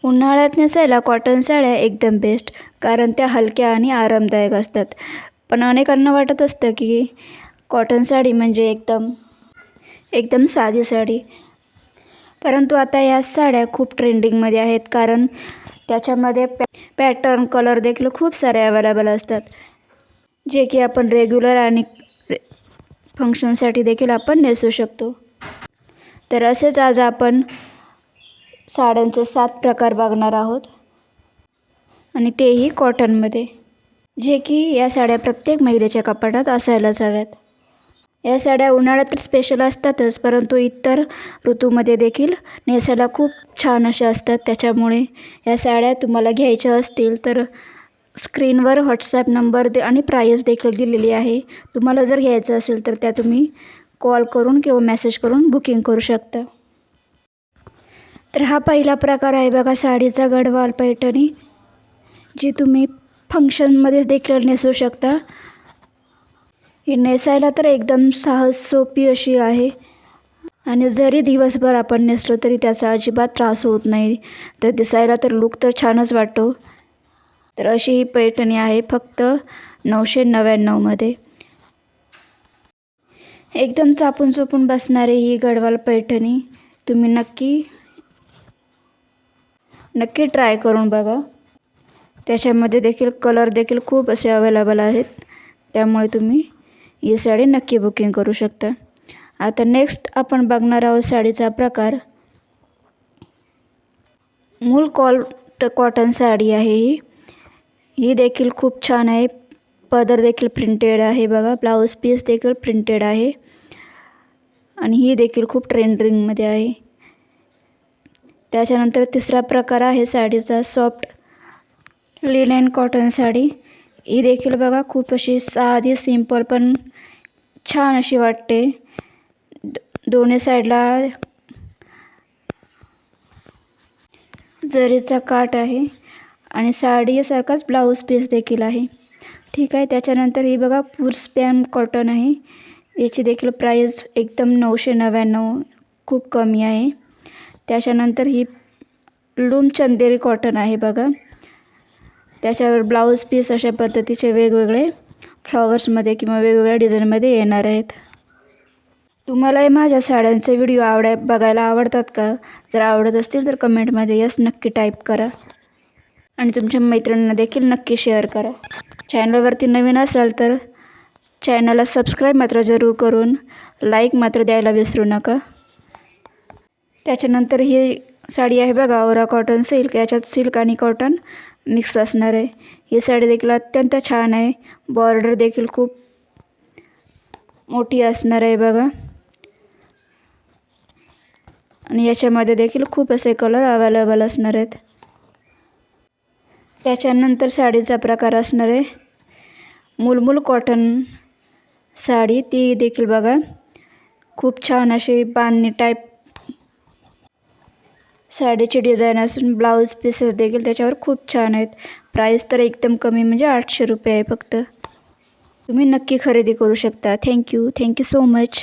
उन्हाळ्यात नेसायला कॉटन साड्या एकदम बेस्ट, कारण त्या हलक्या आणि आरामदायक असतात. पण अनेकांना वाटत असतं की कॉटन साडी म्हणजे एकदम साधी साडी. परंतु आता या साड्या खूप ट्रेंडिंगमध्ये आहेत, कारण त्याच्यामध्ये पॅटर्न कलर देखील खूप सारे अवेलेबल असतात, जे की आपण रेग्युलर आणि फंक्शनसाठी देखील आपण नेसू शकतो. तर असेच आज आपण साड्यांचे 7 प्रकार बघणार आहोत, आणि तेही कॉटनमध्ये, जे की या साड्या प्रत्येक महिलेच्या कपाटात असायलाच हव्यात. या साड्या उन्हाळ्यात तर स्पेशल असतातच, परंतु इतर ऋतूमध्ये देखील नेसायला खूप छान अशा असतात. त्याच्यामुळे या साड्या तुम्हाला घ्यायच्या असतील तर स्क्रीनवर व्हॉट्सॲप नंबर आणि प्राईस देखील दिलेली आहे. तुम्हाला जर घ्यायचं असेल तर त्या तुम्ही कॉल करून किंवा मेसेज करून बुकिंग करू शकता. तर हा पहिला प्रकार आहे बघा, साडीचा गडवाल पैठणी, जी तुम्ही फंक्शनमध्ये देखील नेसू शकता. ही नेसायला तर एकदम सहज सोपी अशी आहे, आणि जरी दिवसभर आपण नेसलो तरी त्याचा अजिबात त्रास होत नाही. तर दिसायला तर लूक तर छानच वाटतो. तर अशी ही पैठणी आहे फक्त 999मध्ये. एकदम चापून चोपून बसणारी ही गडवाल पैठणी तुम्ही नक्की ट्राय करून बघा. त्याच्यामध्ये देखील कलर देखील खूप असे अवेलेबल आहेत, त्यामुळे तुम्ही ही साडी नक्की बुकिंग करू शकता. आता नेक्स्ट आपण बघणार आहोत साडीचा प्रकार, मूल कॉटन साडी आहे. ही देखील खूप छान आहे. पदर देखील प्रिंटेड आहे बघा, ब्लाऊज पीस देखील प्रिंटेड आहे, आणि ही देखील खूप ट्रेंडिंगमध्ये आहे. त्याच्यानंतर तिसरा प्रकार आहे साडीचा सॉफ्ट लिनेन कॉटन साडी. ही देखील बघा खूप अशी साधी सिंपल पण छान अशी वाटते. दोन्ही साईडला जरीचा काठ आहे, आणि साडीसारखाच ब्लाऊज पीस देखील आहे. ठीक आहे. त्याच्यानंतर ही बघा स्पॅम कॉटन आहे. याची देखील प्राईस एकदम 999, खूप कमी आहे. त्याच्यानंतर ही लूम चंदेरी कॉटन आहे बघा. त्याच्यावर ब्लाऊज पीस अशा पद्धतीचे वेगवेगळे फ्लॉवर्समध्ये किंवा वेगवेगळ्या डिझाईनमध्ये येणार आहेत. तुम्हालाही माझ्या साड्यांचे व्हिडिओ बघायला आवडतात का? जर आवडत असतील तर कमेंटमध्ये यस नक्की टाईप करा, आणि तुमच्या मैत्रिणींना देखील नक्की शेअर करा. चॅनलवरती नवीन असाल तर चॅनलला सबस्क्राईब मात्र जरूर करून लाईक मात्र द्यायला विसरू नका. त्याच्यानंतर ही साडी आहे बघा औरा कॉटन सिल्क. याच्यात सिल्क आणि कॉटन मिक्स असणार आहे. ही साडी देखील अत्यंत छान आहे. बॉर्डर देखील खूप मोठी असणार आहे बघा, आणि याच्यामध्ये देखील खूप असे कलर अवेलेबल असणार आहेत. त्याच्यानंतर साडीचा प्रकार असणार आहे मुलमुल कॉटन साडी. ती देखील बघा खूप छान अशी बांधणी टाईप साडीची डिझाईन असून ब्लाऊज पीसेस देखील त्याच्यावर खूप छान आहेत. प्राईस तर एकदम कमी, म्हणजे 800 रुपये आहे फक्त. तुम्ही नक्की खरेदी करू शकता. Thank you so much.